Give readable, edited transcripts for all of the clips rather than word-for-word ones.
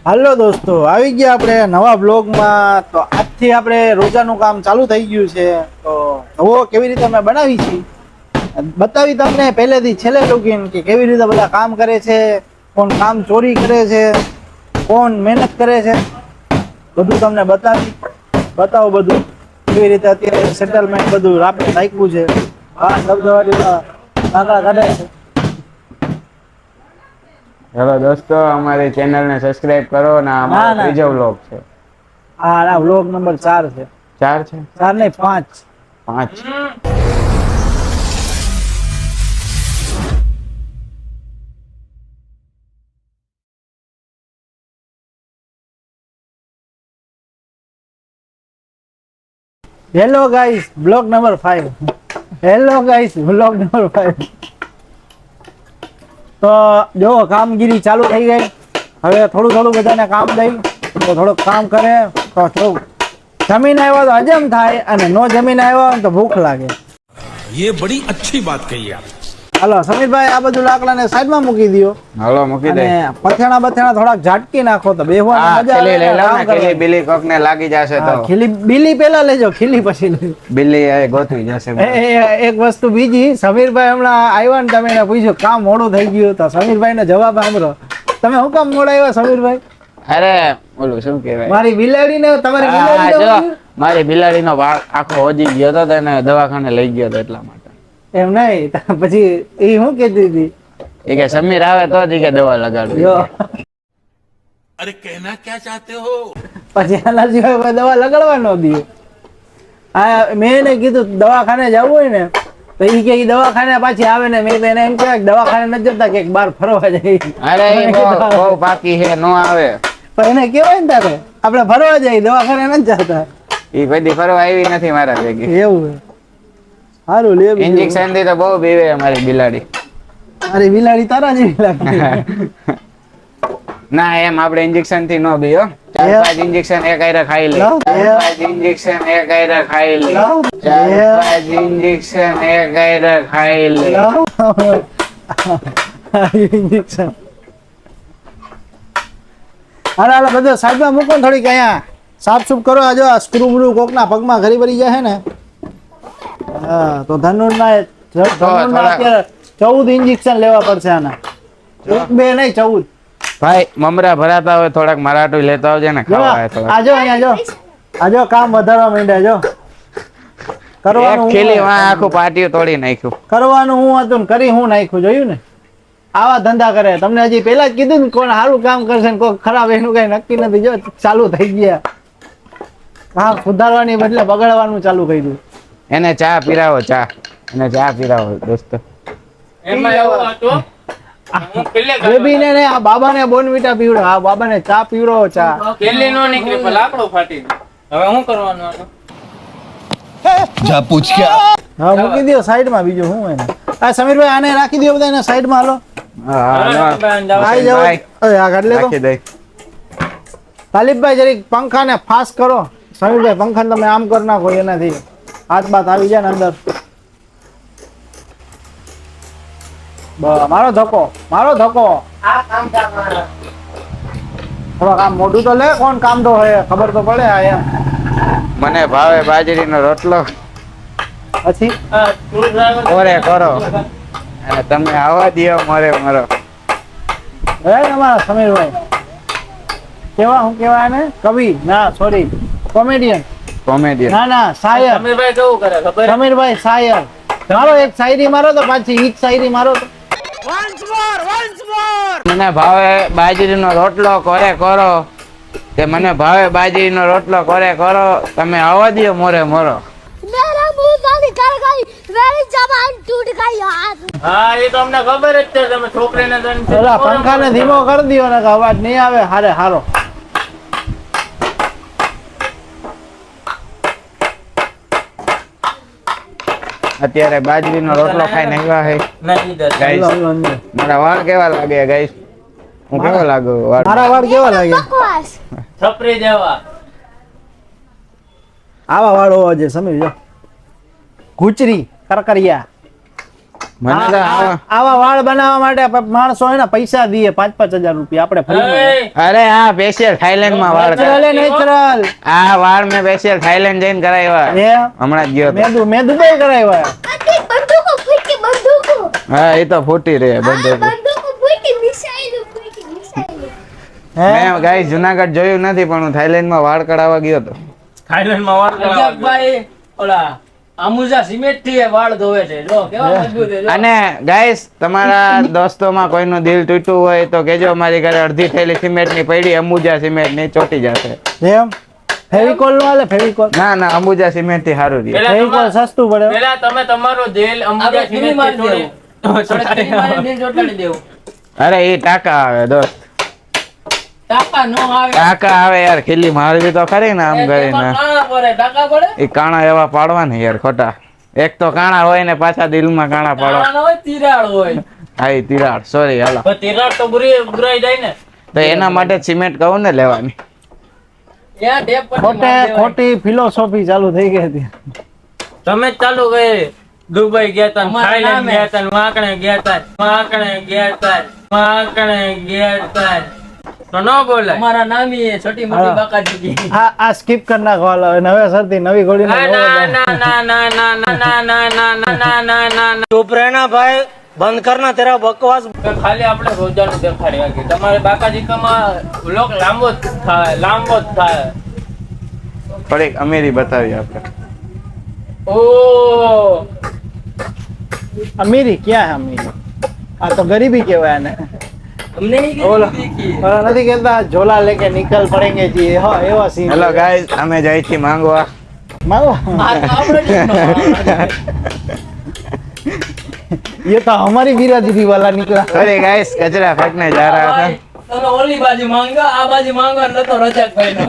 હાલો દોસ્તો, આવી ગયા આપણે નવા બ્લોગમાં. તો આજથી આપણે રોજાનું કામ ચાલુ થઈ ગયું છે. તો નવો કેવી રીતે અમે બનાવી છીએ બતાવી તમને પહેલેથી છેલ્લે લગીન કે કેવી રીતે બધા કામ કરે છે, કોણ કામ ચોરી કરે છે, કોણ મહેનત કરે છે, બધું તમને બતાવો બધું કેવી રીતે અત્યારે સેટલમેન્ટ બધું આપણે રાખ્યું છે. હા, કાકા કાઢે છે. હેલો દોસ્તો, અમારી ચેનલને સબસ્ક્રાઇબ કરો ને અમારો ત્રીજો વ્લોગ છે. હા, વ્લોગ નંબર 4 છે. 4 છે? 4 નહીં, 5. 5. Hello guys, blog number 5. Hello guys, blog number 5. તો જો કામગીરી ચાલુ થઈ ગઈ. હવે થોડું બધાને કામ દઈ તો થોડુંક કામ કરે તો થોડુંક જમીન આવ્યો તો હજમ થાય, અને નો જમીન આવ્યો તો ભૂખ લાગે. ये बड़ी अच्छी बात कही आप. હાલો સમીરભાઈ, આ બધું લાકડાને સાઈડમાં મૂકી દો. હાલો મૂકી દે. અને પથેણા થોડાક ઝાટકી નાખો તો બેહવાની મજા ખીલી લઈ લો ને, આવે. ખીલી બિલી કોકને લાગી જશે તો. ખીલી બિલી પેલા લેજો, ખીલી પછી લેજો. બિલી એ ગોતવી જશે. એક વસ્તુ બીજી, સમીરભાઈ હમણાં આવ્યા ને, તમે એને પૂછ્યું કામ મોડું થઈ ગયું તો સમીરભાઈ નો જવાબ સાંભળો. તમે શું કામ મોડા આવ્યા સમીરભાઈ? અરે ઓલું શું કહેવાય, મારી બિલાડી ને તમારી બિલાડી મારી બિલાડીનો આખો હોજી ગયો હતો, તેને દવાખાને લઈ ગયો હતો એટલા માટે. એમ નહીં, પછી એ શું કહેતી હતી એ કે સમીર આવે તો જ કે દવા લગાડવી. જો अरे कहना क्या चाहते हो? પછી આના સિવાય કોઈ દવા લગાડવા ન દે. આ મેં એને કીધું દવાખાને જવું હોય ને તો એ કે દવાખાને પાછી આવે ને, મેં તો એને એમ કહેવાય કે દવાખાને નથી જતા, કે બહાર ફરવા જાય. અરે એ બહુ પાકી છે, નો આવે. પણ એને કેવાય ને તારે આપણે ફરવા જઈએ, દવાખાને નથી જતા. એ બધી ફરવા આવી નથી મારા ભેગી. એવું સારું લે. ઇન્જેક્શન થી તો બહુ બીવે અમારી બિલાડી. અરે બિલાડી તારા જેવી લાગે. ના એમ આપણે ઇન્જેક્શન થી નો બીઓ. 4-5 ઇન્જેક્શન એક આયરા ખાઈ લે. 4-5 ઇન્જેક્શન એક આયરા ખાઈ લે. 4-5 ઇન્જેક્શન એક આયરા ખાઈ લે. ઇન્જેક્શન. હાલો બધું સાઈડમાં મૂકો ને, થોડીક અહીંયા સાફ સૂફ કરો. આ જો આ સ્ક્રૂ બ્રૂ કોકના પગમાં ઘરી ભરી જાય ને. હા, તો ધનુરના અત્યારે 14 ઇન્જેક્શન લેવા પડશે આના. 1-2 નહીં, 14. ભાઈ મમરા ભરાતા હોય થોડાક મરાઠું લેતા આવજે ને, ખાવા હોય થોડા. આજો અહીંયા આજો કામ વધારવા માંડ્યા. જો કરવાનું ખેલી આખું પાટિયું તોડી નાખ્યું. કરવાનું હું હતું ને કરી હું નાખ્યું, જોયું ને. આવા ધંધા કરે. તમને હજી પેલા જ કીધું ને, કોણ સારું કામ કરશે ને કોઈ ખરાબ, એનું કઈ નક્કી નથી. જો ચાલુ થઈ ગયા કામ સુધારવાની બદલે બગાડવાનું ચાલુ કર્યું. એને ચા પીરાવો, એને ચા પીરાવો દોસ્તો. એમાં એવું હતું, હું પેલે બેબીને ને આ બાબાને બોર્નવિટા પીવડો. આ બાબાને ચા પીવડો. ચા પેલે નો નીકળી પણ લાકડો ફાટી ગયો. હવે શું કરવાનું આનું? જા પૂછ क्या હા મૂકી દો સાઈડમાં. બીજું શું એને આ સમીરભાઈ આને રાખી દો બધા એને સાઈડમાં. હાલો આવી જાઓ. અરે આ કાઢ લે તો. રાખી દે. તાલિબભાઈ જરીક પંખાને ફાસ કરો. સમીરભાઈ પંખાને તમે આમ કરી નાખો, એનાથી હાથ બાત આવી જાય ને અંદર. મારો ધક્કો થોડો કામ મોટું તો લે. કોણ કામ તો હોય ખબર તો પડે. આ એમ મને ભાવે બાજરીનો રોટલો, પછી ઓરે કરો અને તમે આવવા દો મોરે મારો. હે તમારા સમીરભાઈ કેવા, હું કેવાય ને, કવિ ના સોરી કોમેડિયન. કોમેડિયન ના શાયર. સમીરભાઈ કેવું કરે ખબર? સમીરભાઈ શાયર. મારો એક શાયરી મારો તો પાછી ઈ શાયરી મારો તો. મને ભાવે બાજરીનો રોટલો કોરે કરો, તે મને ભાવે બાજરીનો રોટલો કોરે કરો, તમે આવવા દો મોરે મોરો. मेरा मुंह से निकल गई, मेरी जबान टूट गई यार. હા, એ તો અમને ખબર જ છે. તમે છોકરીને દન પેલા પંખાને ધીમો કરી દો ને અવાજ નહીં આવે. હારો અત્યારે બાજરીનો રોટલો ખાઈને આવ્યા હે. Guys, મારા વાળ કેવા લાગે ગાઈસ? હું કેવો લાગુ વાળ? મારા વાળ કેવા લાગે? बकवास. છપરી જેવા. આવા વાળ હોવા જોઈએ સમીર. જો ગુચરી કરકરિયા મને તો આવા વાળ બનાવવા માટે માણસો હોય ને પૈસા દઈએ 5,000 રૂપિયા આપણે ફ્રી. અરે હા સ્પેશિયલ થાઈલેન્ડ માં વાળ નેચરલ. આ વાળ મેં સ્પેશિયલ થાઈલેન્ડ જઈને કરાવ્યા હમણાં જ ગયો હતો. મેં દુબઈ કરાવ્યા. બંદૂકો ફૂટી બંદૂકો. હા એ તો ફૂટી રહે બંધ. બંદૂકો ફૂટી મિસાઈલ. મેં ગાઈસ જુનાગઢ જોયું નથી પણ હું થાઈલેન્ડ માં વાળ કઢાવવા ગયો હતો. થાઈલેન્ડ માં વાળ ભાઈ ઓલા આમુજા સિમેન્ટ થી વાળ ધોવે છે જો કેવા મજબૂત છે જો. અને ગાઈસ તમારા દોસ્તોમાં કોઈનું દિલ તૂટ્યું હોય તો કેજો મારી ઘરે અડધી થેલી સિમેન્ટ ની પડી અંબુજા સિમેન્ટ ની ચોટી જશે. એમ ફેવિકોલ નો હાલે ફેવિકોલ. ના અંબુજા સિમેન્ટ થી સારું રહે. ફેવિકોલ સસ્તું પડે. પેલા તમે તમારો જેલ અંબુજા આપણે કિમી મારી સિમેન્ટ દેવું. આપણે કિમી મારી દિલ ચોટાડી દેવું. અરે એ ટાકા આવે દોસ્ત ટાકા નો આવે. ટાકા આવે યાર ખીલી મારવી તો ખરી ને આમ એમાં કરીને કાણા પડે ટાકા પડે. એ કાણા એવા પાડવા ને યાર ખોટા. એક તો કાણા હોય ને પાછા દિલમાં કાણા પાડવા. કાણા હોય તિરાડ હોય. હા એ તિરાડ સોરી હાલો. પણ તિરાડ તો બુરાઈ જાય ને. તો એના માટે સિમેન્ટ કહું ને લેવાની. ત્યાં ટેપ પર મારી દેવાય. ખોટી ફિલોસોફી ચાલુ થઈ ગઈ હતી. તમે જ ચાલુ કરી દુબઈ ગયા તા અમારા થાઈલેન્ડ નામે. ગયા તા વાંકણે ગયા તા વાંકણે ગયા તા તો ન બોલાય. અમારા નામી એ છોટી મોટી હા. બાકાજી કી. આ સ્કીપ કરી નાખવા હવે નવે સરથી નવી ઘોડી ના ના ના ના ના ના ના ના ના ના ના ના ના चुप रहना भाई बंद करना तेरा बकवास ખાલી આપણે રોજાનું દેખાડ્યા કે તમારે બાકાજી કમાં લોક લાંબો જ થાય થોડીક અમીરી બતાવી આપણે. ઓ અમીરી ક્યાં હે અમીરી? આ તો ગરીબી કહેવાય આને. અમને નહીં ઓલા દેખી. ઓલા નથી કહેતા ઝોલા લેકે નિકલ પડેંગે જી હો એવા સીન. હેલો ગાઈસ અમે જાય છીએ માંગવા. માંગો આ તો આપણે જ ન. ये तो हमारी बिरादरी वाला निकला. અરે ગાઈસ કચરા ફેંકને જા રહા ભાઈ, હતા. તમે ઓલી બાજુ માંગો આ બાજુ માંગો નતો રજાકભાઈ નો.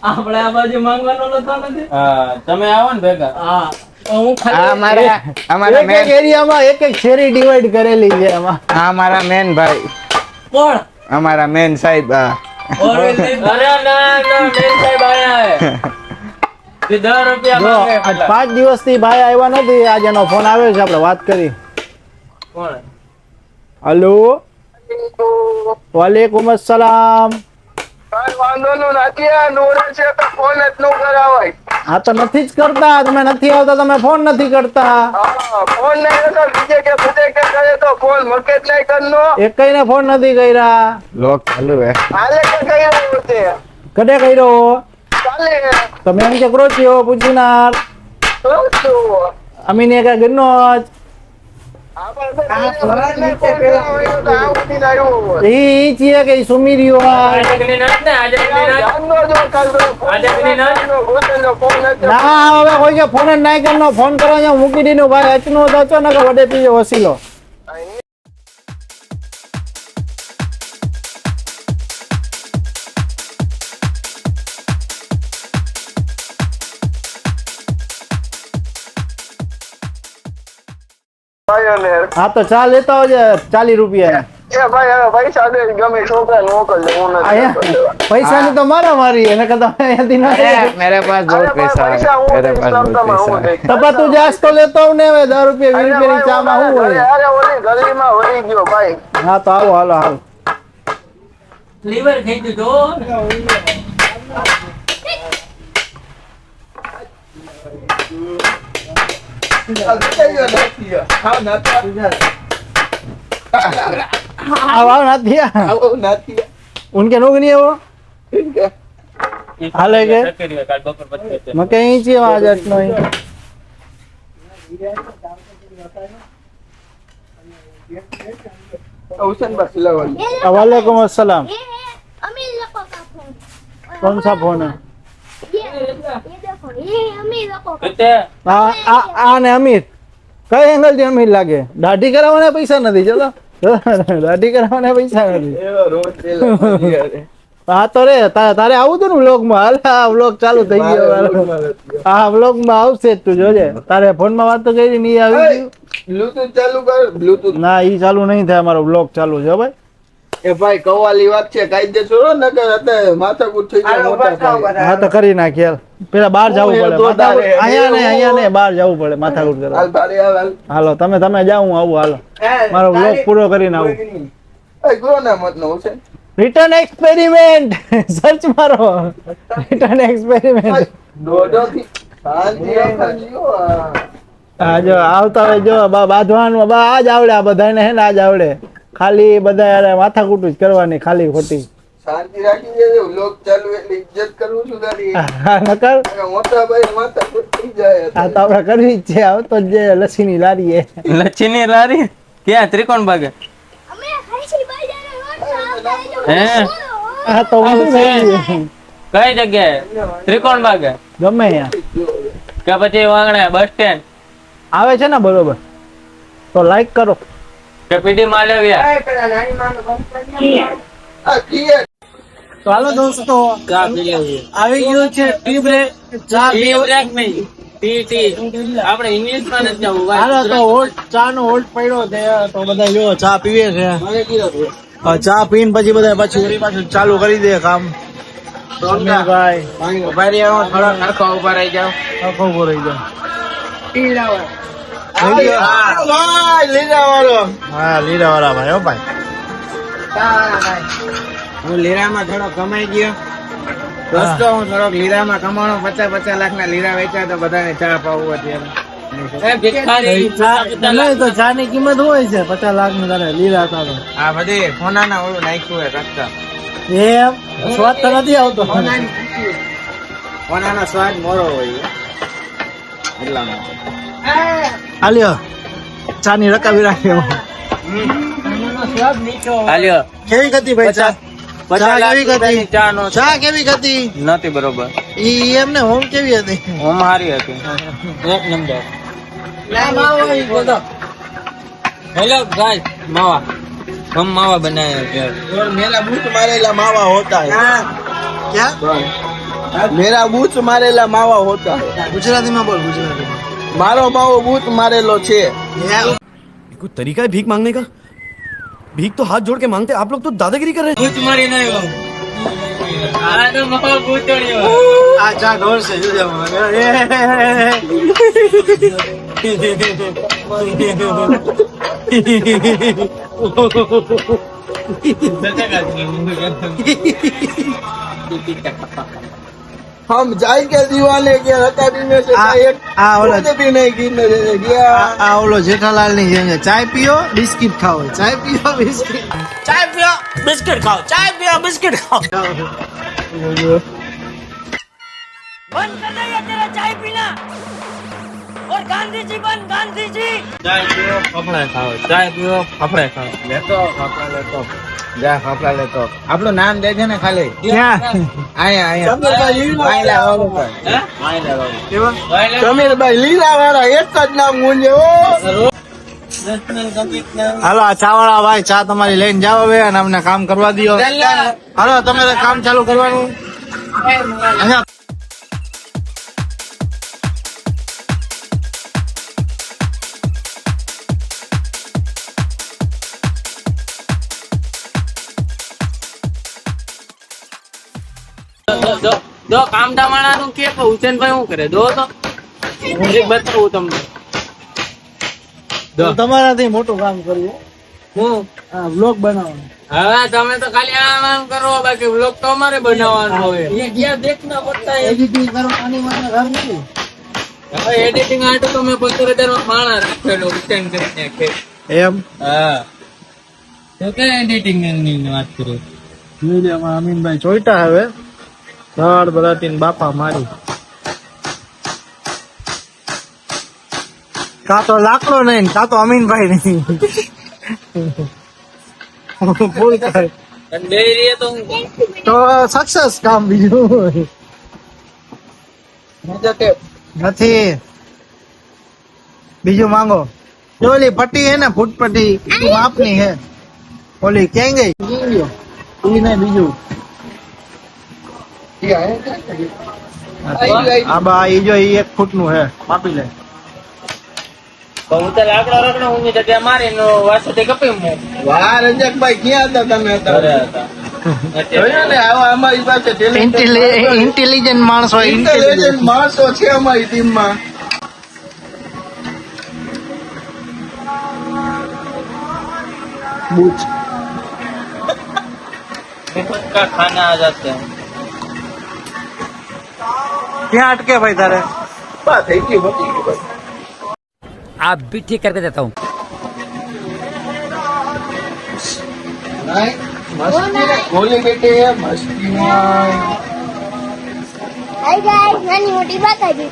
આપણે આ બાજુ માંગવાનો નતો નથી. હા તમે આવો ને ભેગા. હા હું આ ખાલી અમારા એક એક મેન એરિયામાં એક એક શેરી ડિવાઈડ કરેલી છે એમાં. આ અમારા મેન ભાઈ કોણ અમારા મેન સાહેબ ઓરવેલ નહીં. અરે ના ના મેન સાહેબ આયા હે તે 10 રૂપિયા જો માંગે આજ પેલા. 5 દિવસથી ભાઈ આવ્યા નથી. આજે એનો ફોન આવ્યો છે આપણે વાત કરી. કોણ हेलो वालेकुम अस्सलाम. હા તો નથી જ કરતા. તમે નથી આવતા તમે ફોન નથી કરતા. એકઈને ફોન નથી કર્યા. લોક ચાલુ હે. કડે કર્યો તમે એમ કે કરો છો પૂછીનાર અમીને કે ગનો ઈ છીએ કે સુમી રહ્યો આજની નાચ ને આજની નાચ ના હવે કોઈ કે ફોન જ નાઈ કરનો ફોન કરો અહીંયા મૂકી દીધું ભાઈ અચનો તો છો ને કે વડે પીજો વસીલો. હા તો ચા લેતા આવજે 40 રૂપિયા. પૈસા ની તો મારા મારી એને કરતા અહીંયાથી ના अरे मेरे पास बहुत पैसा है मेरे पास बहुत पैसा है તપા તું જાસ તો લેતો આવ ને હવે 10 રૂપિયા 20 રૂપિયાની ચા માં શું હોય. હા તો આવો હાલો હાલો. લીવર ખાઈ દીધો. આવો નાથી उनके लोग नहीं है वो हाले के કાલ બપોર પછી मके ही छी आज अटनो ही वालेकुम अस्सलाम. ये है अमीर लोगों का फोन. कौन सा फोन है? ये देखो ये अमीर लोगों का. કેતે आ ने अमीर कई एंगल થી અમીર લાગે. દાઢી કરાવવાના પૈસા નથી. ચલો દાઢી કરાવવાના પૈસા નથી. હા તો રે તારે આવું હતું ને વ્લોગ માં. હાલ આ વ્લોગ ચાલુ થઈ ગયો. હા વ્લોગ માં આવશે જ તું જોજે. તારે ફોન માં વાત તો કરી નહીં આવી ગયું. ब्लूटूथ चालू कर ब्लूटूथ ના ઈ ચાલુ નહીં થાય. અમારો વ્લોગ ચાલુ છે હો ભાઈ. એ ભાઈ કવાલી વાત છે કાયદેસર હો, નકર અત્યારે માથાકૂટ થઈ જાય મોટા ભાઈ. હા તો કરી નાખ યાર, પેલા બહાર જવું પડે. માથાકૂટ અહીંયા ને બહાર જવું પડે માથાકૂટ કરવા. હાલ તારે હાલ. હાલો તમે જાઓ, હું આવું. હાલો મારો બ્લોગ પૂરો કરીને આવું. એ ગુરો ના મત નો છે. રિટર્ન એક્સપેરિમેન્ટ સર્ચ મારો, રિટર્ન એક્સપેરિમેન્ટ. દોડો થી શાંતિ રાખજો. હા જો આવતા હોય જો બાંધવાનું આજ આવડે, આ બધાને હે ને આજ આવડે. ખાલી બધા યાર માથાકૂટ જ કરવાની, ખાલી ખોટી. શાંતિ રાખી દેજો. લોક ચાલુ એટલે ઇજ્જત કરવું છું તારી. હા નકર મોટા ભાઈ માથાકૂટ થઈ જાય. આ તો આપણે કરવી જ છે. આવતો જ જે લસ્સીની લારી એ લચ્છીની લારી ક્યાં ત્રિકોણ ભાગે અમે હરીશી ભાઈ જાને હે હા તો હું શું કરી? કઈ જગ્યાએ ત્રિકોણ ભાગે ગમે અહીંયા કે પછી વાંગણે બસ સ્ટેન્ડ આવે છે ને બરોબર, તો લાઈક કરો. કે પીડી માલવ્યા આ કીએ તો હાલો દોસ્તો, આવી ગયું છે ટી બ્રેક. ચા નહીં ટી આપણે ઇંગ્લિશ માં નથી જવું હાલો તો હોલ્ડ, ચા નો હોલ્ડ પડ્યો છે તો બધા જો ચા પીવે છે. ચા પીને પછી બધા પાછું ચાલુ કરી દે કામ. ભાઈ ઉભા રહી આવો, થોડો નરખો ઉભા રહી જાઓ. ઉભો રહી જાય. ભાઈ લીલા વાળો. હા લીલા વાળા ભાઈ. હો ભાઈ હું લીરામાં થોડો કમાઈ ગયો દોસ્તો. હું થોડોક લીરામાં કમાણો. 50 લાખ ના લીરા વેચ્યા તો બધાને ચા પાવું અત્યારે. નહીં તો ચા ની કિંમત હોય છે 50 લાખ ની. તારે લીલા હતા તો આ બધી ફોનાના ઓલું નાખ્યું હોય રસ્તા. એમ સ્વાદ તો નથી આવતો. ફોનાનો સ્વાદ મોરો હોય એટલા માટે. હાલ્યો ચા ની રકાબી રાખી. હાલ્યો કેવી હતી ભાઈ ચા? ચા કેવી હતી? ચા નો ચા કેવી હતી? નથી બરોબર. ઈ એમને હોમ કેવી હતી? હોમ હારી હતી એક નંબર. હેલો ગાઈસ, માવા हम मावा बनाए हैं। और मेरा बूथ मारेला मावा होता है। क्या? मेरा बूथ मारेला मावा होता है। गुजराती में बोल, गुजराती में। मारो माવો बूथ मारेलो छे। कोई तरीका है भीख मांगने का? भीख तो हाथ जोड़ के मांगते, आप लोग तो दादागिरी कर रहे हैं। बूथ मारी नहीं हो। आ तो मावा बूथ चढ़ी हो। अच्छा ढोल से जुड़ जाओ। हम जाएंगे दीवाने के अकादमी में से एक ओला भी नहीं गिरने देने गया। ओलो जेठालाल नहीं जाएंगे। चाय पियो बिस्किट खाओ, चाय पियो बिस्किट, चाय पियो बिस्किट खाओ, चाय पियो बिस्किट खाओ। बंद कर दे ये तेरा चाय पीना। और गांधी जी बन, गांधी जी। चाय पियो फाफड़ा खाओ, चाय पियो फाफड़ा खाओ। લેતો ફાફડા લેતો જા ફાફડા લેતો આપણું નામ દેજે ને ખાલી क्या આયા આયા માયલા વાળું પર હે માયલા વાળું समीर भाई लीला वाला एक ज नाम गुंजे ओ। હાલો આ ચા વાળા ભાઈ ચા તમારી લઈને જાઓ હવે અને અમને કામ કરવા દો. હાલો તમારે કામ ચાલુ કરવાનું. અહીંયા દો કામ દામાણા નું કે હુસેનભાઈ શું કરે દો તો હું એક બતાવું તમને. તો તમારાથી મોટું કામ કરવું. હું હા બ્લોગ બનાવવાનું. હવે તમે તો ખાલી આમ કરો, બાકી બ્લોગ તો અમારે બનાવવાનો હોય. ये क्या देखना पड़ता है? એડિટિંગ કરવાની મને ઘર નથી. હવે એડિટિંગ આટો તો મેં 75,000 માં માણસ રાખેલો હુસેન કરીને કે એમ હા તો કે એડિટિંગ ની વાત કરો. મીડિયામાં અમીનભાઈ ચોઈટા હવે ધડ બરાતી બાપા મારી. કાં તો લાકડો નહીં કાં તો અમીનભાઈ નહીં. ભૂલ થાય બે રીએ તો હું તો સક્સેસ કામ બીજું નથી. બીજું માંગો. જો ઓલી પટ્ટી હે ને ફૂટ પટ્ટી માપની હે. ઓલી ક્યાં ગઈ? ઈ ને બીજું આ બા ઈ જો ઈ 1 ફૂટ નું હે, માપી લે. તો હું તો લાકડો રગડો ઊંઘી જગ્યા મારીને વાસુથી કપી મૂક વાહ રજકભાઈ ક્યાં હતા તમે ઘરે અત્યારે હતા જોયું ને આવા અમારી પાસે ઇન્ટેલિજન્ટ માણસો ઇન્ટેલિજન્ટ માણસો છે અમારી ટીમમાં બૂચ मुफ्त का खाना आ जाते हैं ક્યાં અટકે ભાઈ તારે બસ થઈ ગયું પતી ગયું બસ आप भी ठीक करके देता हूँ નહીં મસ્તી ને ગોલી બેટે મસ્તીમાં હાય ગાઈસ નાની મોટી વાત આવી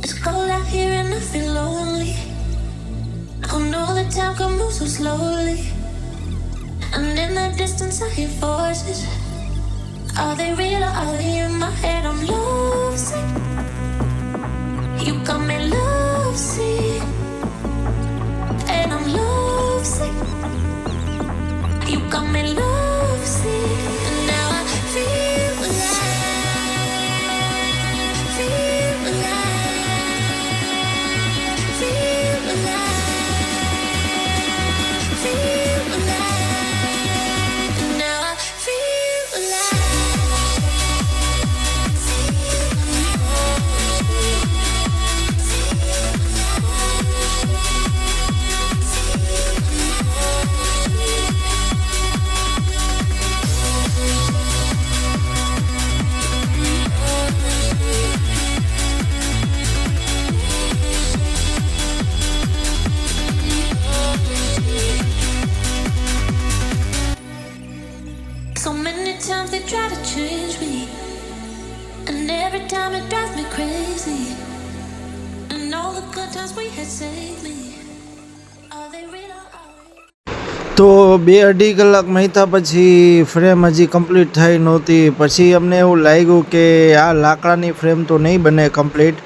It's cold out here and I feel lonely. I know the time can move so slowly. And in the distance I hear voices. Are they real or are they in my head? I'm lovesick. You got me lovesick. And I'm lovesick. You got me lovesick. And now I feel alive. Feel alive. Feel alive. Feel alive. And now I feel alive. So many times they try to change me, and every time it drives me crazy. And all the good times we had saved me. Are they real or are they? તો 2-2.5 કલાક મહિતા પછી frame હજી complete થઈ નહોતી. પછી અમને એવું લાગ્યું કે આ લાકડાની ફ્રેમ તો નહીં બને કમ્પ્લીટ.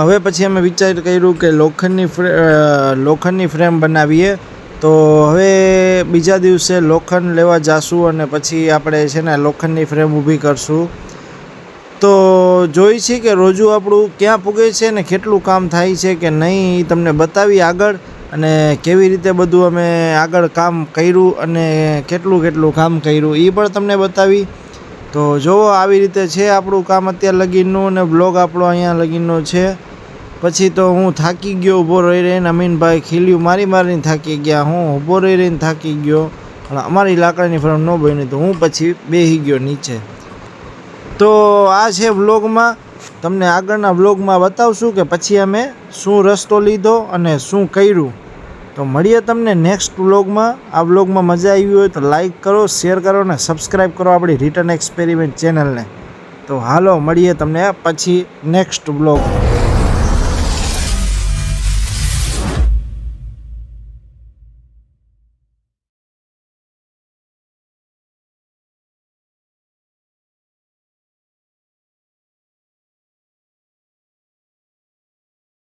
હવે પછી અમે વિચાર કર્યું કે લોખંડની ફ્રેમ બનાવીએ. તો હવે બીજા દિવસે લોખંડ લેવા જાશું અને પછી આપણે છે ને લોખંડની ફ્રેમ ઊભી કરશું. તો જોઈ છે કે રોજુ આપણું ક્યાં પૂગે છે ને કેટલું કામ થાય છે કે નહીં એ તમને બતાવી આગળ, અને કેવી રીતે બધું અમે આગળ કામ કર્યું અને કેટલું કામ કર્યું એ પણ તમને બતાવી. તો જુઓ આવી રીતે છે આપણું કામ અત્યારે લગીનનું, અને બ્લોગ આપણો અહીંયા લગીનનો છે. પછી તો હું થાકી ગયો ઊભો રહી રહીને. અમીનભાઈ ખીલ્યું મારીને થાકી ગયા, હું ઊભો રહી રહીને થાકી ગયો. પણ અમારી લાકડાની ફ્રેમ ન બની તો હું પછી બેસી ગયો નીચે. તો આ છે વ્લોગમાં. તમને આગળના વ્લોગમાં બતાવશું કે પછી અમે શું રસ્તો લીધો અને શું કર્યું. તો મળીએ તમને નેક્સ્ટ વ્લોગમાં. આ વ્લોગમાં મજા આવી હોય તો લાઈક કરો, શેર કરો અને સબસ્ક્રાઈબ કરો આપણી રિટર્ન એક્સપેરિમેન્ટ ચેનલને. તો હાલો મળીએ તમને પછી નેક્સ્ટ વ્લોગ.